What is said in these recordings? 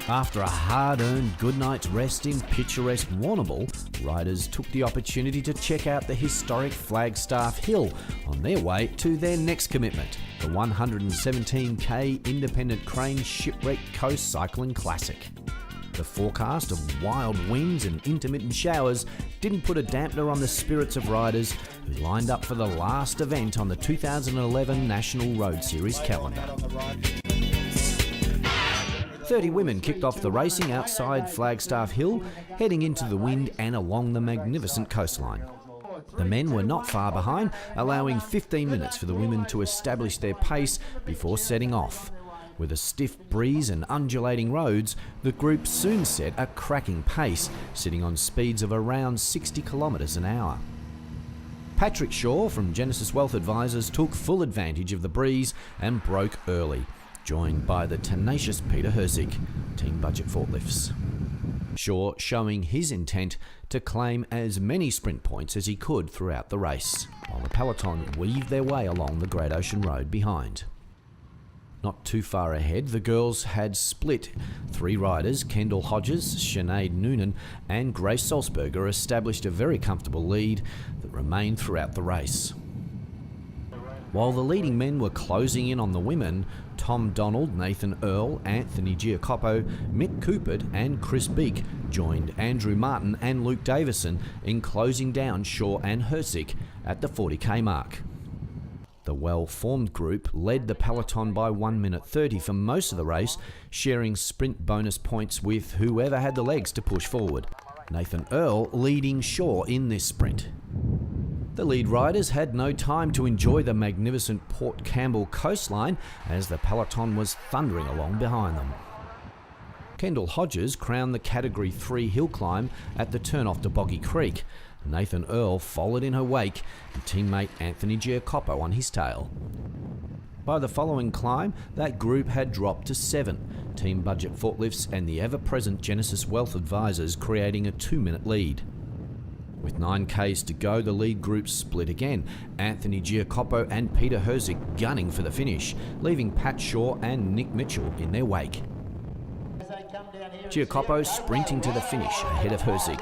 After a hard-earned good night's rest in picturesque Warrnambool, riders took the opportunity to check out the historic Flagstaff Hill on their way to their next commitment, the 117k Independent Crane Shipwreck Coast Cycling Classic. The forecast of wild winds and intermittent showers didn't put a dampener on the spirits of riders who lined up for the last event on the 2011 National Road Series calendar. 30 women kicked off the racing outside Flagstaff Hill, heading into the wind and along the magnificent coastline. The men were not far behind, allowing 15 minutes for the women to establish their pace before setting off. With a stiff breeze and undulating roads, the group soon set a cracking pace, sitting on speeds of around 60 kilometres an hour. Patrick Shaw from Genesis Wealth Advisors took full advantage of the breeze and broke early, joined by the tenacious Peter Herzig, Team Budget Forklifts. Shaw showing his intent to claim as many sprint points as he could throughout the race, while the peloton weaved their way along the Great Ocean Road behind. Not too far ahead, the girls had split. 3 riders, Kendall Hodges, Sinead Noonan and Grace Salzberger, established a very comfortable lead that remained throughout the race. While the leading men were closing in on the women, Tom Donald, Nathan Earl, Anthony Giacopo, Mick Coopert and Chris Beek joined Andrew Martin and Luke Davison in closing down Shaw and Herzig at the 40k mark. The well-formed group led the peloton by 1 minute 30 for most of the race, sharing sprint bonus points with whoever had the legs to push forward. Nathan Earl leading Shaw in this sprint. The lead riders had no time to enjoy the magnificent Port Campbell coastline as the peloton was thundering along behind them. Kendall Hodges crowned the Category 3 hill climb at the turn-off to Boggy Creek. Nathan Earl followed in her wake, and teammate Anthony Giacopo on his tail. By the following climb, that group had dropped to 7, Team Budget Forklifts and the ever-present Genesis Wealth Advisors creating a 2-minute lead. With 9k's to go, the lead group split again, Anthony Giacopo and Peter Herzig gunning for the finish, leaving Pat Shaw and Nick Mitchell in their wake. Giacopo sprinting to the finish ahead of Herzig.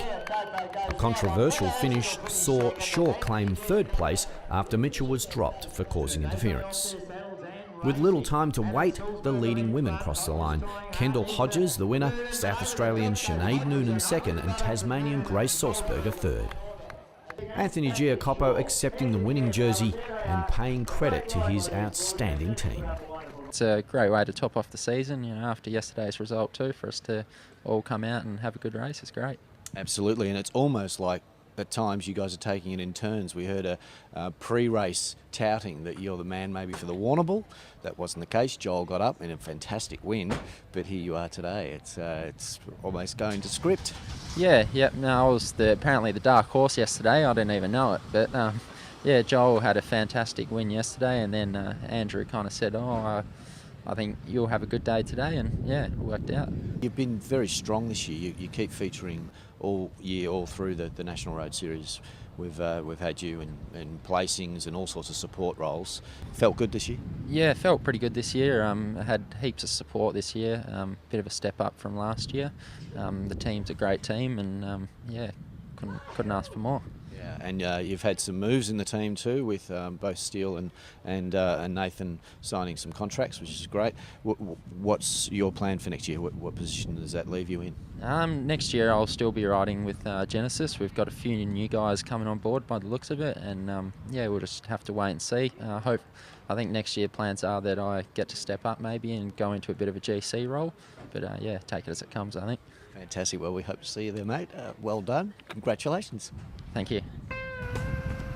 A controversial finish saw Shaw claim 3rd place after Mitchell was dropped for causing interference. With little time to wait, the leading women crossed the line. Kendall Hodges, the winner, South Australian Sinead Noonan 2nd and Tasmanian Grace Salzberger 3rd. Anthony Giacopo accepting the winning jersey and paying credit to his outstanding team. It's a great way to top off the season, after yesterday's result too, for us to all come out and have a good race. It's great. Absolutely, and it's almost like at times you guys are taking it in turns. We heard a pre-race touting that you're the man maybe for the Warrnambool. That wasn't the case. Joel got up in a fantastic win, but here you are today. It's almost going to script. Yeah. No, I was apparently the dark horse yesterday. I didn't even know it, but yeah, Joel had a fantastic win yesterday, and then Andrew kind of said, I think you'll have a good day today, and yeah, it worked out. You've been very strong this year. You keep featuring all year, all through the National Road Series. We've had you in placings and all sorts of support roles. Felt good this year? Yeah, felt pretty good this year. I had heaps of support this year, bit of a step up from last year. The team's a great team, and yeah, couldn't ask for more. Yeah, and you've had some moves in the team too, with both Steele and Nathan signing some contracts, which is great. What's your plan for next year? What position does that leave you in? Next year I'll still be riding with Genesis. We've got a few new guys coming on board by the looks of it, and yeah, we'll just have to wait and see. I think next year plans are that I get to step up maybe and go into a bit of a GC role, but yeah, take it as it comes, I think. Fantastic. Well, we hope to see you there, mate. Well done. Congratulations. Thank you.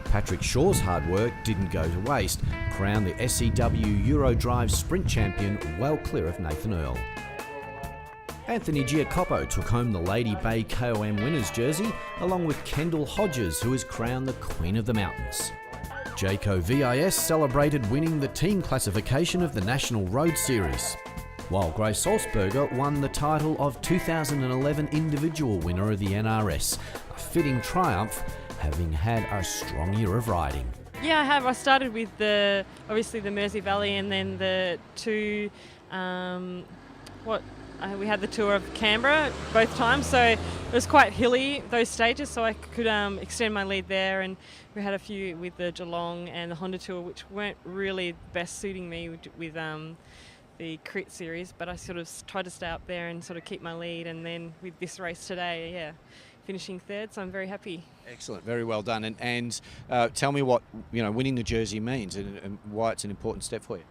Patrick Shaw's hard work didn't go to waste, crowned the SEW Eurodrive Sprint Champion well clear of Nathan Earl. Anthony Giacopo took home the Lady Bay KOM winners jersey, along with Kendall Hodges, who is crowned the Queen of the Mountains. Jayco VIS celebrated winning the team classification of the National Road Series, while Grace Salzberger won the title of 2011 individual winner of the NRS, a fitting triumph, having had a strong year of riding. Yeah, I have. I started with obviously the Mersey Valley, and then the 2 we had the tour of Canberra both times, so it was quite hilly, those stages, so I could extend my lead there. And we had a few with the Geelong and the Honda Tour, which weren't really best suiting me with the Crit Series, but I sort of tried to stay up there and sort of keep my lead. And then with this race today, finishing third, so I'm very happy. Excellent, very well done. And tell me what winning the jersey means and why it's an important step for you.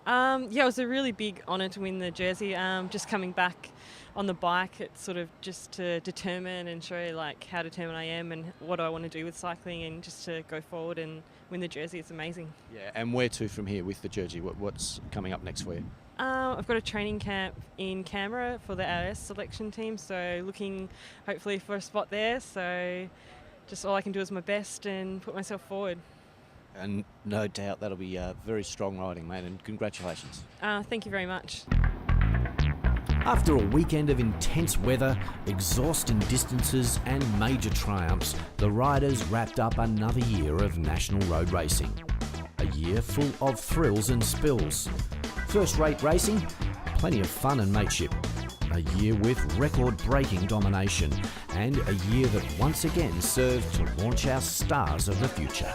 It was a really big honour to win the jersey. Just coming back on the bike, it's sort of just to determine and show like how determined I am and what I want to do with cycling, and just to go forward and win the jersey. It's amazing. Yeah, and where to from here with the jersey? What's coming up next for you? I've got a training camp in Canberra for the AIS selection team, so looking hopefully for a spot there. So just all I can do is my best and put myself forward. And no doubt that'll be very strong riding, mate, and congratulations. Thank you very much. After a weekend of intense weather, exhausting distances and major triumphs, the riders wrapped up another year of national road racing. A year full of thrills and spills. First-rate racing, plenty of fun and mateship. A year with record-breaking domination, and a year that once again served to launch our stars of the future.